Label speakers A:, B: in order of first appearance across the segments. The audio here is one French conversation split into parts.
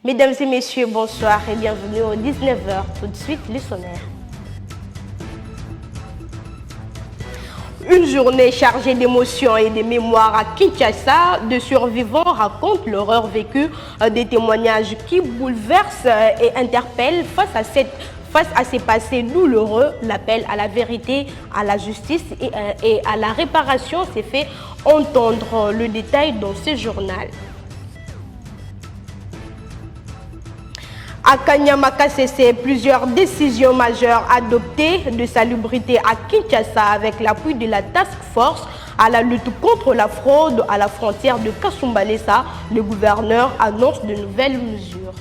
A: Mesdames et messieurs, bonsoir et bienvenue aux 19h. Tout de suite, le sommaire. Une journée chargée d'émotions et de mémoires à Kinshasa, de survivants racontent l'horreur vécue, des témoignages qui bouleversent et interpellent face à ces passés douloureux. L'appel à la vérité, à la justice et à la réparation s'est fait entendre. Le détail dans ce journal. À Kanyama-Kasese, plusieurs décisions majeures adoptées de salubrité à Kinshasa avec l'appui de la Task Force à la lutte contre la fraude à la frontière de Kasumbalesa. Le gouverneur annonce de nouvelles mesures.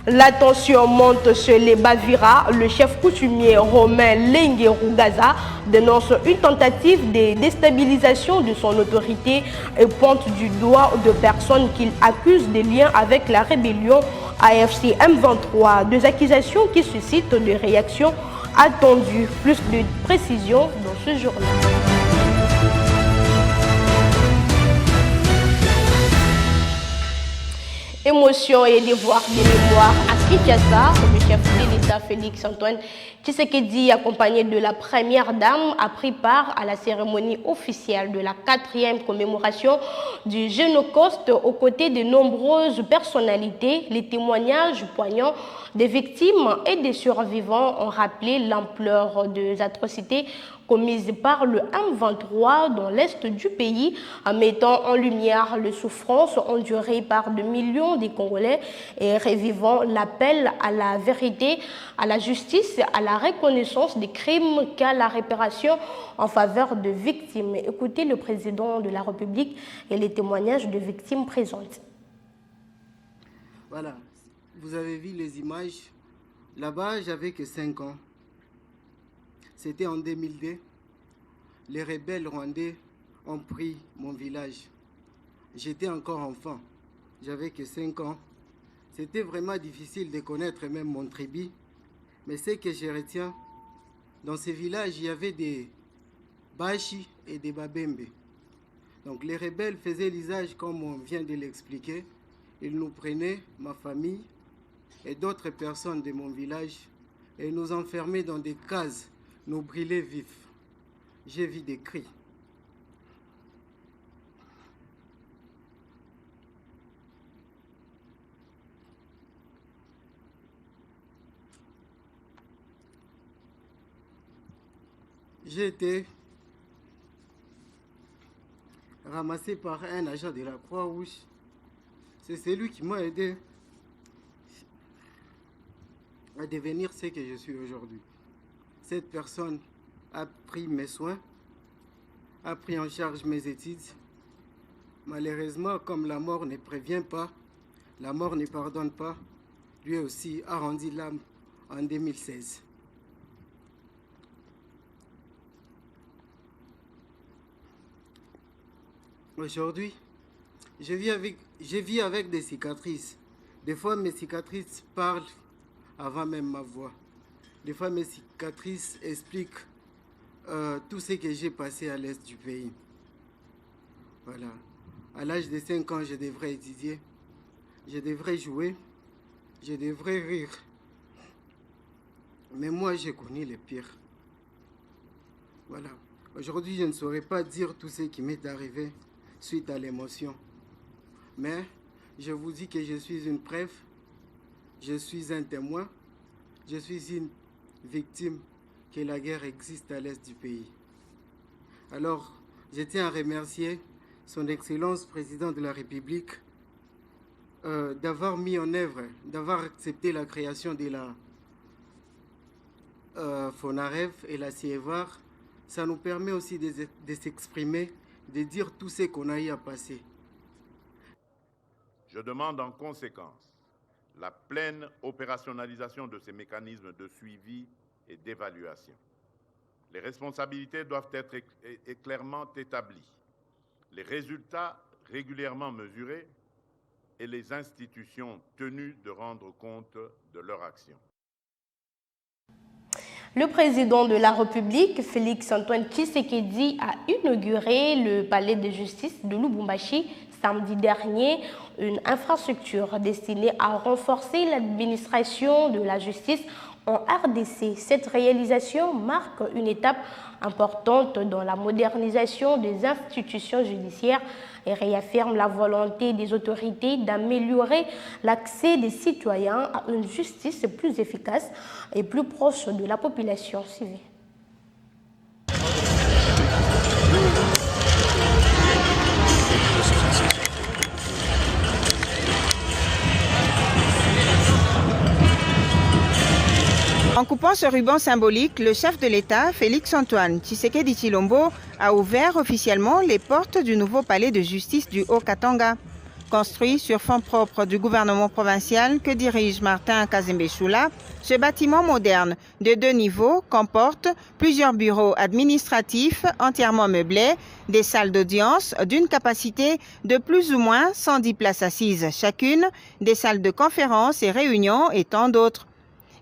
A: La tension monte chez les Bavira. Le chef coutumier romain Lengue Rugaza dénonce une tentative de déstabilisation de son autorité et pointe du doigt de personnes qu'il accuse des liens avec la rébellion AFC M23. Deux accusations qui suscitent des réactions attendues. Plus de précisions dans ce journal. Émotion et devoir de mémoire à Kinshasa, le chef de l'État Félix-Antoine Tshisekedi, accompagné de la première dame, a pris part à la cérémonie officielle de la 4e commémoration du Génocauste aux côtés de nombreuses personnalités. Les témoignages poignants des victimes et des survivants ont rappelé l'ampleur des atrocités commises par le M23 dans l'est du pays, en mettant en lumière les souffrances endurées par de millions de Congolais et revivant l'appel à la vérité, à la justice, à la reconnaissance des crimes qu'à la réparation en faveur de victimes. Écoutez le président de la République et les témoignages de victimes présentes.
B: Voilà, vous avez vu les images. Là-bas, j'avais que 5 ans. C'était en 2002. Les rebelles rwandais ont pris mon village. J'étais encore enfant. J'avais que 5 ans. C'était vraiment difficile de connaître même mon tribu. Mais ce que je retiens, dans ces villages, il y avait des Bashi et des Babembe. Donc les rebelles faisaient l'usage comme on vient de l'expliquer. Ils nous prenaient, ma famille et d'autres personnes de mon village, et nous enfermaient dans des cases, nous brûlaient vifs. J'ai vu des cris. J'ai été ramassé par un agent de la Croix-Rouge. C'est celui qui m'a aidé à devenir ce que je suis aujourd'hui. Cette personne a pris mes soins, a pris en charge mes études. Malheureusement, comme la mort ne prévient pas, la mort ne pardonne pas, lui aussi a rendu l'âme en 2016. Aujourd'hui, je vis avec des cicatrices. Des fois, mes cicatrices parlent avant même ma voix. Des fois, mes cicatrices expliquent tout ce que j'ai passé à l'est du pays. Voilà. À l'âge de 5 ans, je devrais étudier, je devrais jouer, je devrais rire. Mais moi, j'ai connu le pire. Voilà. Aujourd'hui, je ne saurais pas dire tout ce qui m'est arrivé suite à l'émotion. Mais je vous dis que je suis une preuve, je suis un témoin, je suis une victime que la guerre existe à l'est du pays. Alors, je tiens à remercier Son Excellence Président de la République d'avoir mis en œuvre, d'avoir accepté la création de la FONAREV et la CIEVAR. Ça nous permet aussi de s'exprimer, de dire tout ce qu'on a eu à passer.
C: Je demande en conséquence la pleine opérationnalisation de ces mécanismes de suivi et d'évaluation. Les responsabilités doivent être clairement établies, les résultats régulièrement mesurés et les institutions tenues de rendre compte de leur action.
A: Le président de la République, Félix-Antoine Tshisekedi, a inauguré le palais de justice de Lubumbashi samedi dernier une infrastructure destinée à renforcer l'administration de la justice en RDC. Cette réalisation marque une étape importante dans la modernisation des institutions judiciaires et réaffirme la volonté des autorités d'améliorer l'accès des citoyens à une justice plus efficace et plus proche de la population civile.
D: En coupant ce ruban symbolique, le chef de l'État, Félix-Antoine Tshisekedi Tshilombo, a ouvert officiellement les portes du nouveau palais de justice du Haut-Katanga. Construit sur fonds propres du gouvernement provincial que dirige Martin Kazembe Choula, ce bâtiment moderne de 2 niveaux comporte plusieurs bureaux administratifs entièrement meublés, des salles d'audience d'une capacité de plus ou moins 110 places assises chacune, des salles de conférences et réunions et tant d'autres.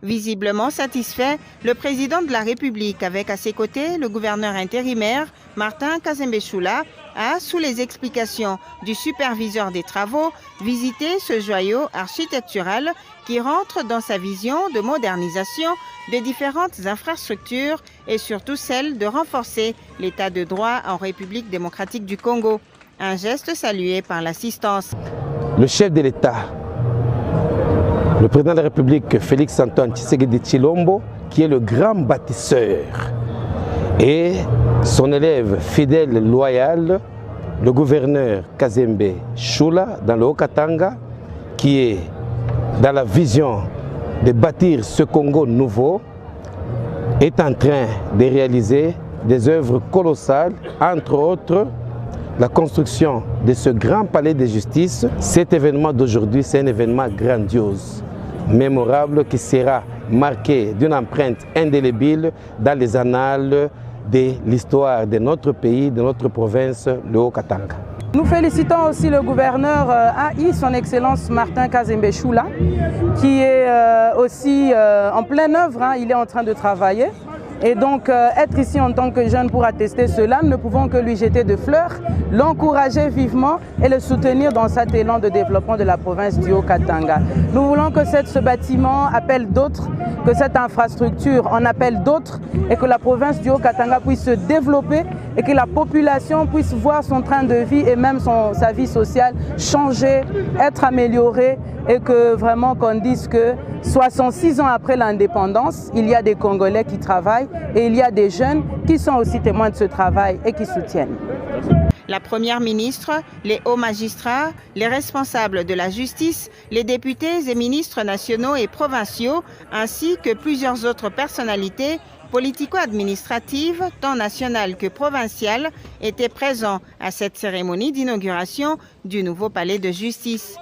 D: Visiblement satisfait, le président de la République, avec à ses côtés le gouverneur intérimaire Martin Kazembe Choula, a, sous les explications du superviseur des travaux, visité ce joyau architectural qui rentre dans sa vision de modernisation des différentes infrastructures et surtout celle de renforcer l'état de droit en République démocratique du Congo. Un geste salué par l'assistance.
E: Le chef de l'État, le président de la République, Félix-Antoine Tshisekedi Tshilombo, qui est le grand bâtisseur, et son élève fidèle, loyal, le gouverneur Kazembe Choula, dans le Haut-Katanga, qui est dans la vision de bâtir ce Congo nouveau, est en train de réaliser des œuvres colossales, entre autres la construction de ce grand palais de justice. Cet événement d'aujourd'hui, c'est un événement grandiose, mémorable, qui sera marqué d'une empreinte indélébile dans les annales de l'histoire de notre pays, de notre province, le Haut-Katanga.
F: Nous félicitons aussi le gouverneur AI, son Excellence Martin Kazembe Choula, qui est aussi en pleine œuvre, il est en train de travailler. Et donc, être ici en tant que jeune pour attester cela, nous ne pouvons que lui jeter de fleurs, l'encourager vivement et le soutenir dans cet élan de développement de la province du Haut-Katanga. Nous voulons que ce bâtiment appelle d'autres, que cette infrastructure en appelle d'autres et que la province du Haut-Katanga puisse se développer et que la population puisse voir son train de vie et même sa vie sociale changer, être améliorée et que vraiment qu'on dise que 66 ans après l'indépendance, il y a des Congolais qui travaillent et il y a des jeunes qui sont aussi témoins de ce travail et qui soutiennent.
D: La première ministre, les hauts magistrats, les responsables de la justice, les députés et ministres nationaux et provinciaux, ainsi que plusieurs autres personnalités politico-administratives, tant nationales que provinciales, étaient présents à cette cérémonie d'inauguration du nouveau palais de justice.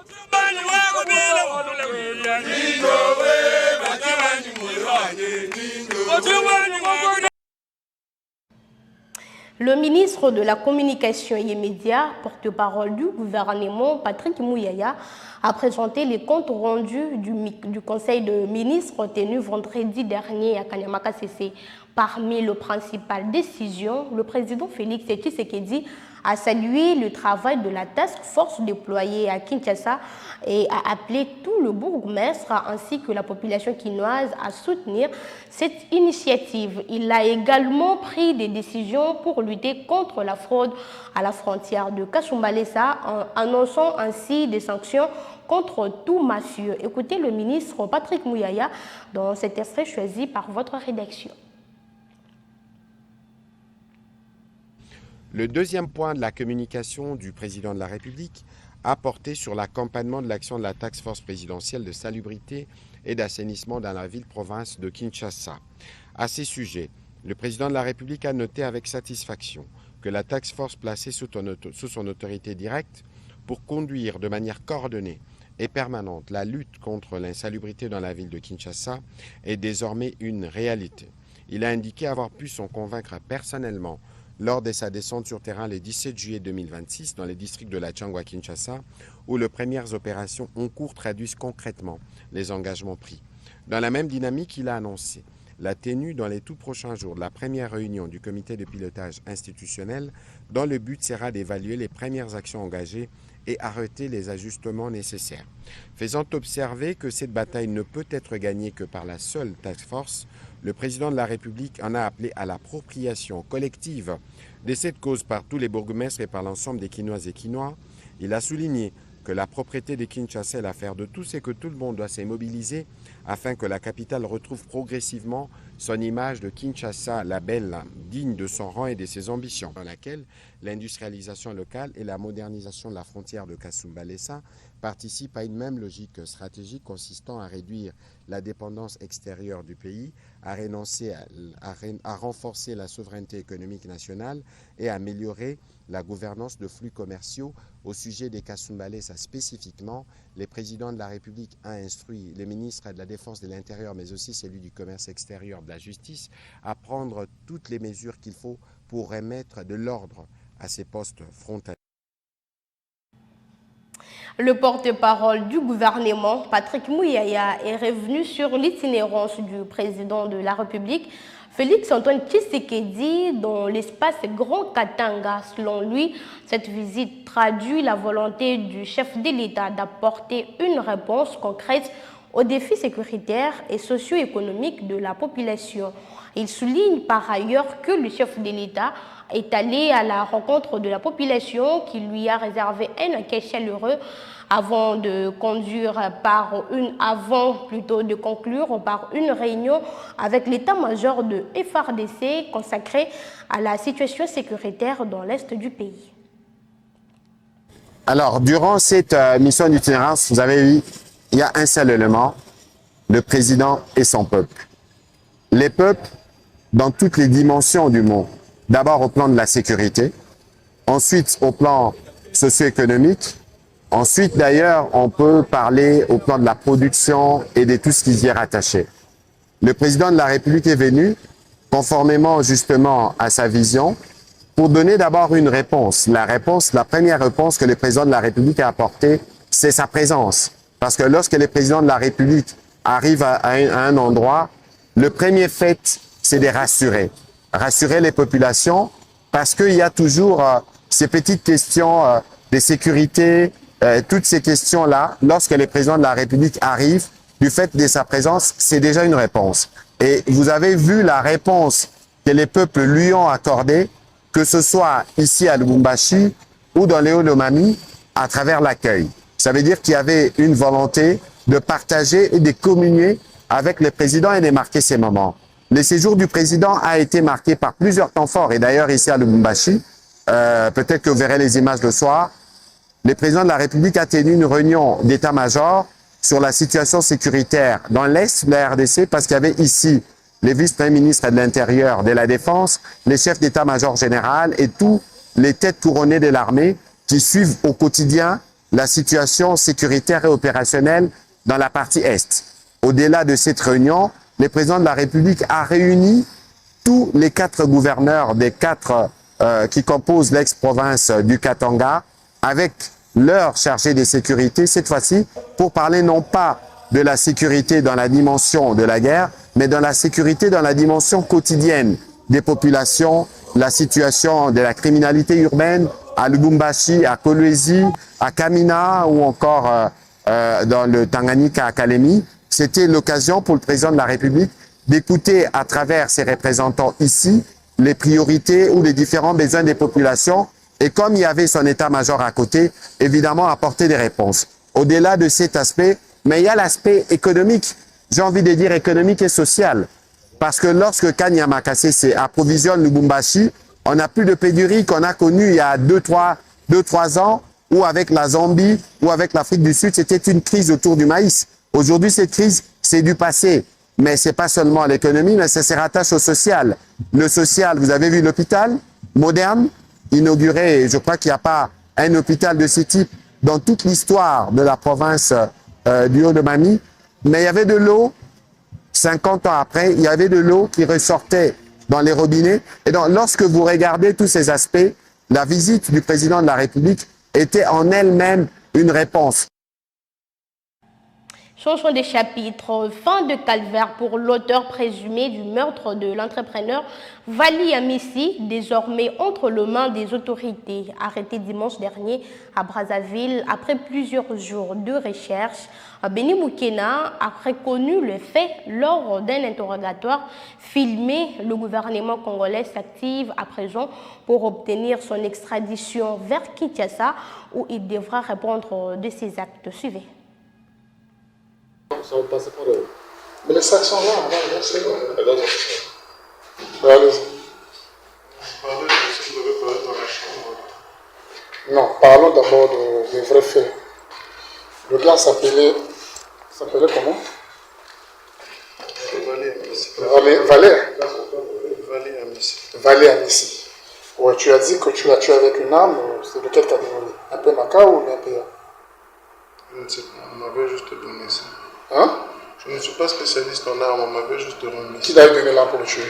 A: Le ministre de la Communication et des Médias, porte-parole du gouvernement, Patrick Mouyaya, a présenté les comptes rendus du Conseil de ministres tenu vendredi dernier à Kanyamaka CC. Parmi les principales décisions, le président Félix Tshisekedi a salué le travail de la task force déployée à Kinshasa et a appelé tout le bourgmestre ainsi que la population quinoise à soutenir cette initiative. Il a également pris des décisions pour lutter contre la fraude à la frontière de Kasumbalesa en annonçant ainsi des sanctions contre tout mafieux. Écoutez le ministre Patrick Mouyaya dans cet extrait choisi par votre rédaction.
G: Le deuxième point de la communication du président de la République a porté sur l'accompagnement de l'action de la task force présidentielle de salubrité et d'assainissement dans la ville-province de Kinshasa. À ces sujets, le président de la République a noté avec satisfaction que la task force placée sous son autorité directe pour conduire de manière coordonnée et permanente la lutte contre l'insalubrité dans la ville de Kinshasa est désormais une réalité. Il a indiqué avoir pu s'en convaincre personnellement lors de sa descente sur terrain le 17 juillet 2026 dans les districts de la Tchangou à Kinshasa, où les premières opérations en cours traduisent concrètement les engagements pris. Dans la même dynamique, il a annoncé la tenue dans les tout prochains jours de la première réunion du comité de pilotage institutionnel dont le but sera d'évaluer les premières actions engagées et arrêter les ajustements nécessaires. Faisant observer que cette bataille ne peut être gagnée que par la seule task force, le président de la République en a appelé à l'appropriation collective de cette cause par tous les bourgmestres et par l'ensemble des Quinoises et Quinois. Il a souligné que la propriété de Kinshasa est l'affaire de tous et que tout le monde doit se mobiliser afin que la capitale retrouve progressivement son image de Kinshasa, la belle, digne de son rang et de ses ambitions, dans laquelle l'industrialisation locale et la modernisation de la frontière de Kasumbalesa participent à une même logique stratégique consistant à réduire la dépendance extérieure du pays, à renforcer la souveraineté économique nationale et à améliorer la gouvernance de flux commerciaux. Au sujet des Kasumbalesa spécifiquement, le président de la République a instruit les ministres de la Défense, de l'Intérieur, mais aussi celui du Commerce extérieur, de la Justice, à prendre toutes les mesures qu'il faut pour remettre de l'ordre à ces postes frontaliers.
A: Le porte-parole du gouvernement, Patrick Mouyaya, est revenu sur l'itinérance du président de la République, Félix-Antoine Tshisekedi, dans l'espace Grand Katanga. Selon lui, cette visite traduit la volonté du chef de l'État d'apporter une réponse concrète aux défis sécuritaires et socio-économiques de la population. Il souligne par ailleurs que le chef de l'État est allé à la rencontre de la population qui lui a réservé un accueil chaleureux avant de conclure par une réunion avec l'état-major de FARDC consacrée à la situation sécuritaire dans l'est du pays.
G: Alors, durant cette mission d'itinérance, vous avez vu, il y a un seul élément, le président et son peuple. Les peuples, dans toutes les dimensions du monde, d'abord au plan de la sécurité, ensuite au plan socio-économique, ensuite d'ailleurs on peut parler au plan de la production et de tout ce qui y est rattaché. Le président de la République est venu, conformément justement à sa vision, pour donner d'abord une réponse. La première réponse que le président de la République a apportée, c'est sa présence. Parce que lorsque le président de la République arrive à un endroit, le premier fait, c'est de rassurer les populations, parce qu'il y a toujours ces petites questions de sécurité, toutes ces questions-là, lorsque le président de la République arrive, du fait de sa présence, c'est déjà une réponse. Et vous avez vu la réponse que les peuples lui ont accordée, que ce soit ici à Lubumbashi ou dans les Hauts-de-Mamie, à travers l'accueil. Ça veut dire qu'il y avait une volonté de partager et de communier avec le président et de marquer ces moments. Le séjour du président a été marqué par plusieurs temps forts. Et d'ailleurs, ici à Lubumbashi, peut-être que vous verrez les images le soir, le président de la République a tenu une réunion d'état-major sur la situation sécuritaire dans l'Est de la RDC, parce qu'il y avait ici les vice-premiers ministres de l'Intérieur, de la Défense, les chefs d'état-major général et tous les têtes couronnées de l'armée qui suivent au quotidien la situation sécuritaire et opérationnelle dans la partie Est. Au-delà de cette réunion, le président de la République a réuni tous les 4 gouverneurs des 4 qui composent l'ex-province du Katanga avec leur chargé de sécurité, cette fois-ci, pour parler non pas de la sécurité dans la dimension de la guerre, mais dans la sécurité dans la dimension quotidienne des populations, la situation de la criminalité urbaine à Lubumbashi, à Kolwezi, à Kamina ou encore dans le Tanganyika à Kalemi. C'était l'occasion pour le président de la République d'écouter à travers ses représentants ici les priorités ou les différents besoins des populations. Et comme il y avait son état-major à côté, évidemment apporter des réponses. Au-delà de cet aspect, mais il y a l'aspect économique, j'ai envie de dire économique et social. Parce que lorsque Kanyama Kasese approvisionne Lubumbashi, on n'a plus de pénurie qu'on a connue il y a 2-3 ans, ou avec la Zambie, ou avec l'Afrique du Sud, c'était une crise autour du maïs. Aujourd'hui, cette crise, c'est du passé. Mais c'est pas seulement l'économie, mais ça se rattache au social. Le social, vous avez vu l'hôpital moderne, inauguré, je crois qu'il n'y a pas un hôpital de ce type dans toute l'histoire de la province du Haut-de-Mamie, mais il y avait de l'eau, 50 ans après, il y avait de l'eau qui ressortait dans les robinets. Et donc, lorsque vous regardez tous ces aspects, la visite du président de la République était en elle-même une réponse.
A: Changeons de chapitre. Fin de calvaire pour l'auteur présumé du meurtre de l'entrepreneur Vali Amissi, désormais entre les mains des autorités. Arrêté dimanche dernier à Brazzaville après plusieurs jours de recherche, Beni Moukena a reconnu le fait lors d'un interrogatoire filmé. Le gouvernement congolais s'active à présent pour obtenir son extradition vers Kinshasa où il devra répondre de ses actes. Suivez.
H: Ça va passer par là. Mais les sacs sont là, c'est bon. Allez-y. Non, parlons d'abord des vrais faits. Le gars s'appelait comment? Vali Amissi. Ouais, tu as dit que tu l'as tué avec une arme, c'est de quelle catégorie? Un peu maca ou un peu?
I: Je ne sais pas, on m'avait juste donné ça.
H: Hein?
I: Je ne suis pas spécialiste en armes, on m'avait juste donné ça.
H: Qui t'a donné l'arme pour le tuer?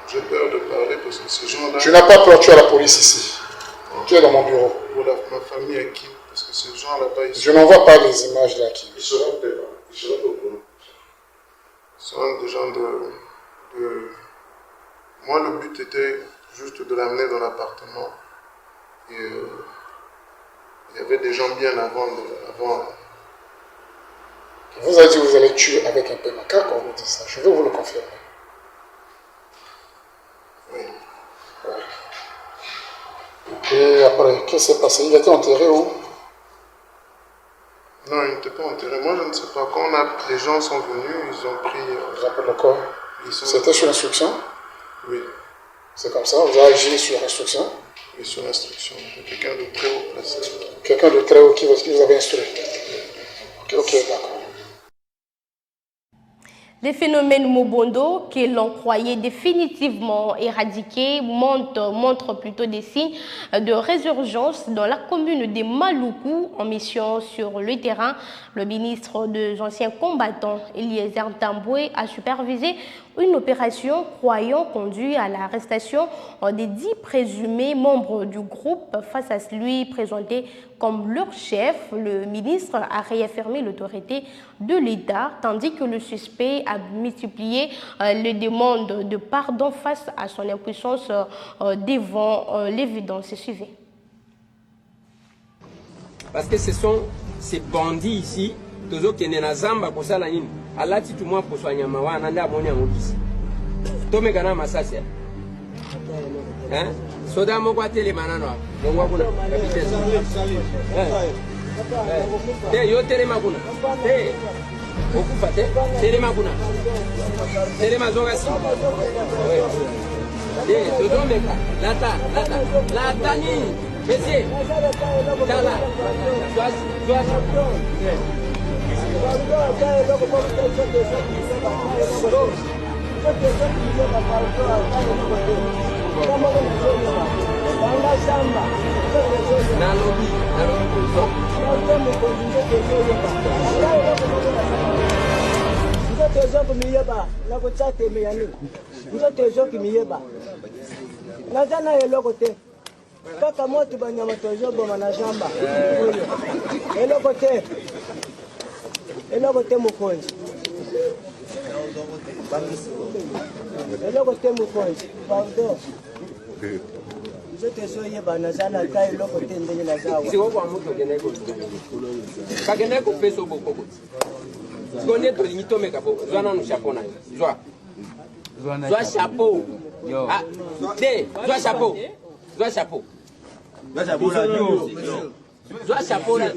I: J'ai peur de parler parce que ces gens-là...
H: Tu n'as pas peur, tu es à la police ici. Tu es dans mon bureau.
I: Pour ma famille à qui? Parce que ces gens là-bas ici...
H: Je n'envoie pas les images là qui.
I: Ils seront peut-être là. Ils seront au courant. Ce sont des gens de... Moi, le but était juste de l'amener dans l'appartement. Et il y avait des gens bien avant.
H: Vous avez dit que vous allez tuer avec un peu maca quand vous dites ça. Je veux vous le confirmer.
I: Oui.
H: Ouais. Et après, qu'est-ce qui s'est passé? Il a été enterré où?
I: Non, il n'était pas enterré. Moi, je ne sais pas. Quand les gens sont venus, ils ont pris...
H: Vous appelez le corps? C'était sur instruction?
I: Oui.
H: C'est comme ça? Vous avez agi sur instruction?
I: Oui, sur instruction. Quelqu'un de très haut placé.
H: Quelqu'un de très haut qui vous avait instruit? Ok, d'accord.
A: Les phénomènes Mobondo, que l'on croyait définitivement éradiqués, montrent plutôt des signes de résurgence dans la commune de Maluku. En mission sur le terrain, le ministre des anciens combattants, Eliezer Tamboué, a supervisé une opération croyant conduit à l'arrestation des 10 présumés membres du groupe. Face à lui présenté comme leur chef, le ministre a réaffirmé l'autorité de l'État, tandis que le suspect a multiplié les demandes de pardon face à son impuissance devant l'évidence. Suivez.
J: Parce que ce sont ces bandits ici, toujours qui sont dans Zamba pour ça la ligne. Allah tu moi pour soigner ma wa nanda moni amokisi. Tome kana masasi. Hein? Soda moko atele manano. Ngwa kuna vitesse. Te yo tele makuna. Te okufa te tele makuna. Tele mazoga si. Te todo meka. Lata ni. Monsieur. Tala. Toi.
K: Kaka moto banyama tozo boma na jamba. Eloko te mokonzi. Eloko te mokonzi. Pardon. Zote so yeba na zana ta eloko te ndenge na zawa.
J: Siko kwa moto keneko. Kagene ko peso bokoko. Sikonde to nyitome kapo. Zwana no chapeau na yo. Zwa chapeau. Ah, de, zwa chapeau. Zwa chapeau. Zwa chapeau là.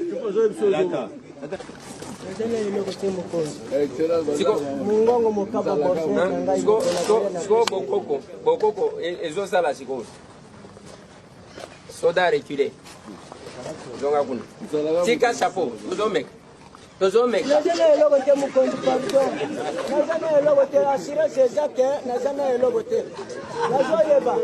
J: Siko
K: mungongo mokaba bosen ngai.
J: Siko bokoko ezo sala siko. Soda reculé. Zonga kuna. Tika chapeau. Tozo meka.
K: Nazana eloko te mokonzi pardon. Nazana eloko te assurance exacte, nazana eloko te. Nazoyeba.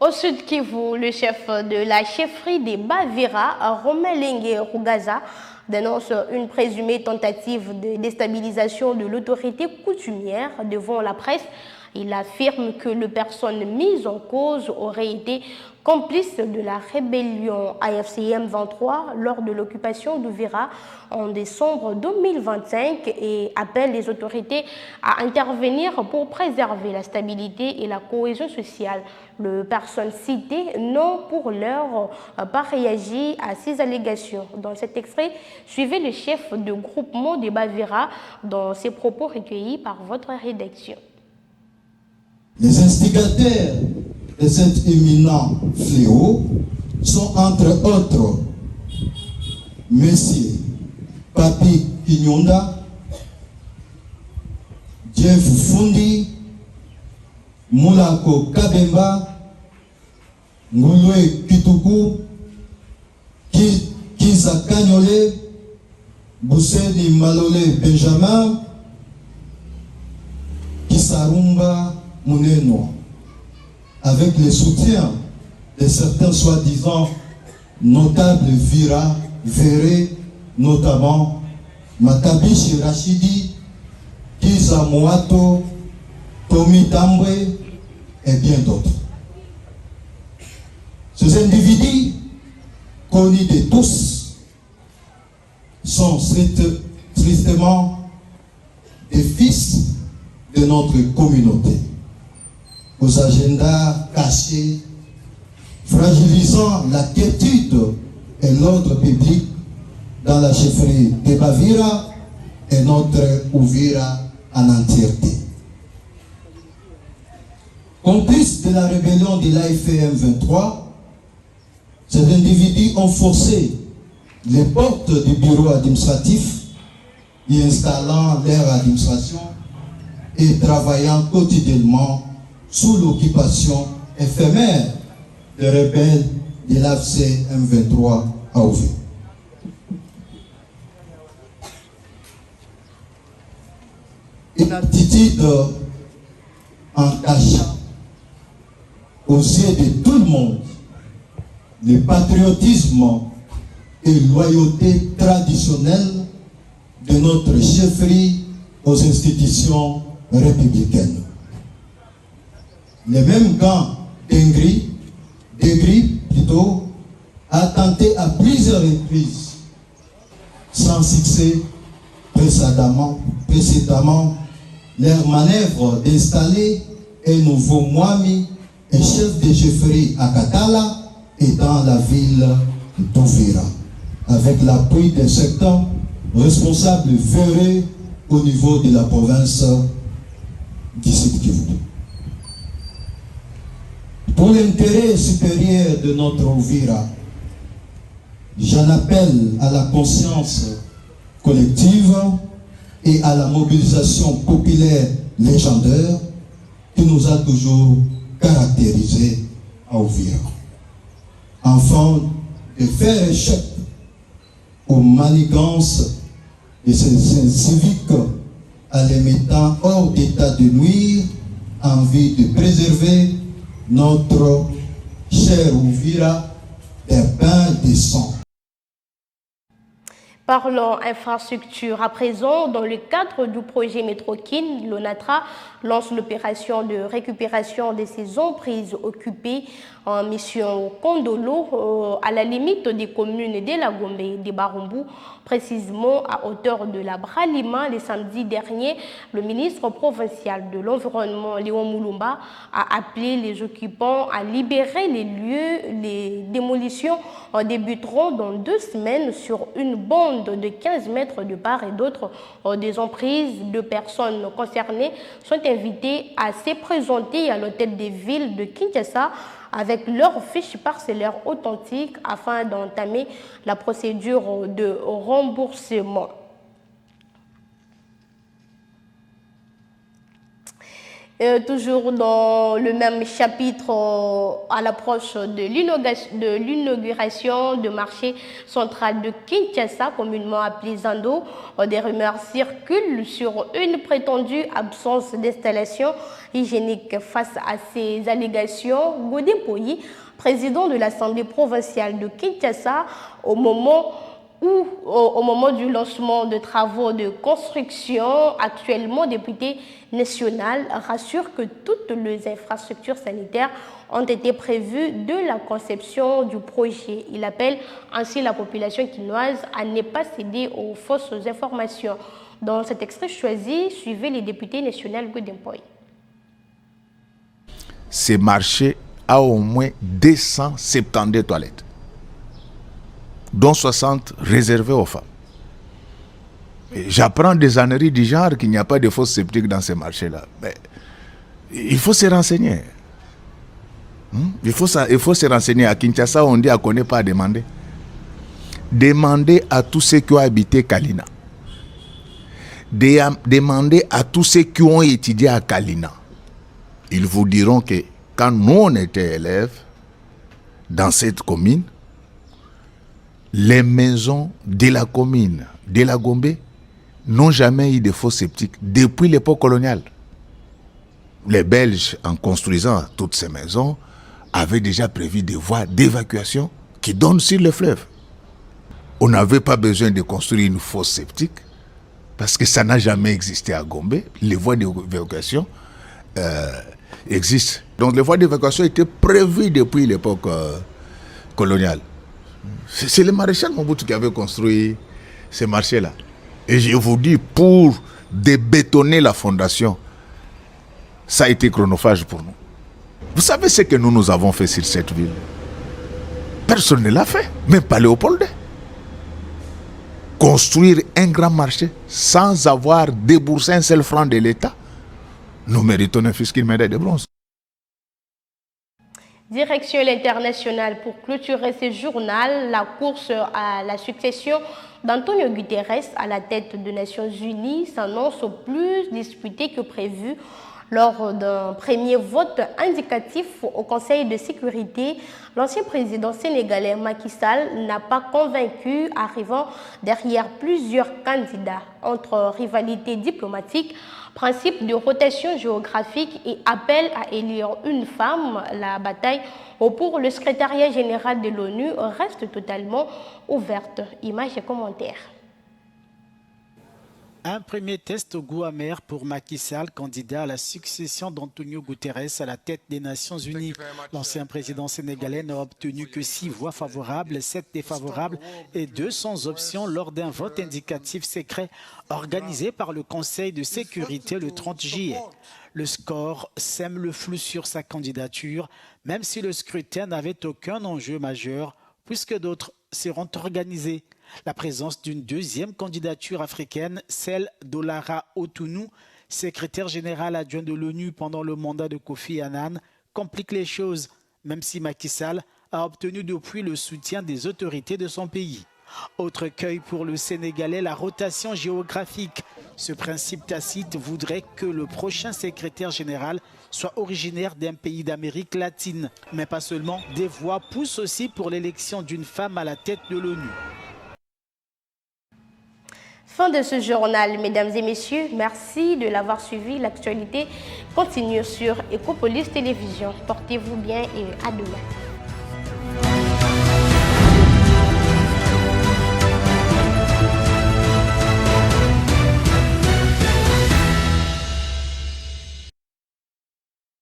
A: Au sud Kivu, le chef de la chefferie des Bavira, Romelingue Rugaza, dénonce une présumée tentative de déstabilisation de l'autorité coutumière devant la presse. Il affirme que les personnes mises en cause auraient été complices de la rébellion AFCM 23 lors de l'occupation d'Uvira en décembre 2025 et appelle les autorités à intervenir pour préserver la stabilité et la cohésion sociale. Les personnes citées n'ont pour l'heure pas réagi à ces allégations. Dans cet extrait, suivez le chef de groupement de Bavira dans ses propos recueillis par votre rédaction.
L: Les instigateurs de cet éminent fléau sont entre autres Monsieur Papi Kinyonda, Jeff Fundi, Moulako Kabemba, Ngulwe Kituku, Kiza Kanyole, Bousseni Malole Benjamin, Kisarumba Mouneno, avec le soutien de certains soi-disant notables Vira, Véré, notamment Matabishi Rachidi, Kiza Moato, Tommy Tambwe et bien d'autres. Ces individus, connus de tous, sont tristement des fils de notre communauté, aux agendas cachés, fragilisant la quiétude et l'ordre public dans la chefferie de Bavira et notre Uvira en entièreté. Complices de la rébellion de l'AFM 23, ces individus ont forcé les portes du bureau administratif, y installant leur administration et travaillant quotidiennement sous l'occupation éphémère des rebelles de l'AFC M23 à Ouvira. Une attitude en cachant aux yeux de tout le monde le patriotisme et loyauté traditionnelle de notre chefferie aux institutions républicaines. Le même camp d'Engri plutôt, a tenté à plusieurs reprises, sans succès précédemment, leur manœuvre d'installer un nouveau Mwami et chef de chefferie à Katala et dans la ville d'Ouvira, avec l'appui des secteurs responsables verrés au niveau de la province du Sud Kivu. Pour l'intérêt supérieur de notre Ouvira, j'en appelle à la conscience collective et à la mobilisation populaire légendaire qui nous a toujours caractérisés à Ouvira. Afin de faire échec aux manigances de ces civiques en les mettant hors d'état de nuire en vue de préserver notre cher Ouvira des bains de sang.
A: Parlons infrastructure. À présent, dans le cadre du projet Métrokin, l'ONATRA lance l'opération de récupération de ces emprises occupées en mission Kondolo à la limite des communes de la Gombe et de Barumbu, précisément à hauteur de la Bralima. Le samedi dernier, le ministre provincial de l'Environnement, Léon Moulumba, a appelé les occupants à libérer les lieux. Les démolitions débuteront dans 2 semaines sur une bande de 15 mètres de part et d'autre. Des emprises de personnes concernées sont invitées à se présenter à l'hôtel de ville de Kinshasa avec leur fiche parcellaire authentique afin d'entamer la procédure de remboursement. Toujours dans le même chapitre, à l'approche de l'inauguration du marché central de Kinshasa, communément appelé Zando, des rumeurs circulent sur une prétendue absence d'installation hygiénique. Face à ces allégations, Godé Poyi, président de l'Assemblée provinciale de Kinshasa, au moment où, au moment du lancement de travaux de construction, actuellement député national rassure que toutes les infrastructures sanitaires ont été prévues de la conception du projet. Il appelle ainsi la population quinoise à ne pas céder aux fausses informations. Dans cet extrait choisi, suivez les députés nationaux Goudempoy.
M: Ce marché a au moins 272 toilettes, dont 60 réservées aux femmes. J'apprends des âneries du genre qu'il n'y a pas de fosses sceptiques dans ces marchés-là. Mais il faut se renseigner. Il faut se renseigner. À Kinshasa, on dit à qu'on n'est pas à demander. Demandez à tous ceux qui ont habité Kalina. Demandez à tous ceux qui ont étudié à Kalina. Ils vous diront que quand nous on était élèves dans cette commune, les maisons de la commune de la Gombe n'ont jamais eu de fosses sceptiques depuis l'époque coloniale. Les Belges, en construisant toutes ces maisons, avaient déjà prévu des voies d'évacuation qui donnent sur le fleuve. On n'avait pas besoin de construire une fosse septique parce que ça n'a jamais existé à Gombe. Les voies d'évacuation existent. Donc les voies d'évacuation étaient prévues depuis l'époque coloniale. C'est le maréchal Mobutu qui avait construit ces marchés-là. Et je vous dis, pour débétonner la fondation, ça a été chronophage pour nous. Vous savez ce que nous avons fait sur cette ville? Personne ne l'a fait, même pas Léopold. Construire un grand marché sans avoir déboursé un seul franc de l'État, nous méritons un fisc médaille de bronze.
A: Direction l'international pour clôturer ce journal, la course à la succession d'Antonio Guterres à la tête des Nations Unies s'annonce plus disputée que prévu. Lors d'un premier vote indicatif au Conseil de sécurité, l'ancien président sénégalais Macky Sall n'a pas convaincu, arrivant derrière plusieurs candidats. Entre rivalité diplomatique, principe de rotation géographique et appel à élire une femme, la bataille pour le secrétariat général de l'ONU reste totalement ouverte. Images et commentaires.
N: Un premier test au goût amer pour Macky Sall, candidat à la succession d'Antonio Guterres à la tête des Nations Unies. L'ancien président sénégalais n'a obtenu que 6 voix favorables, 7 défavorables et 200 options lors d'un vote indicatif secret organisé par le Conseil de sécurité le 30 juillet. Le score sème le flou sur sa candidature, même si le scrutin n'avait aucun enjeu majeur, puisque d'autres seront organisés. La présence d'une deuxième candidature africaine, celle d'Olara Otounou, secrétaire général adjoint de l'ONU pendant le mandat de Kofi Annan, complique les choses, même si Macky Sall a obtenu depuis le soutien des autorités de son pays. Autre écueil pour le Sénégalais, la rotation géographique. Ce principe tacite voudrait que le prochain secrétaire général soit originaire d'un pays d'Amérique latine. Mais pas seulement, des voix poussent aussi pour l'élection d'une femme à la tête de l'ONU.
A: Fin de ce journal, mesdames et messieurs. Merci de l'avoir suivi. L'actualité continue sur Ecopolis Télévision. Portez-vous bien et à demain.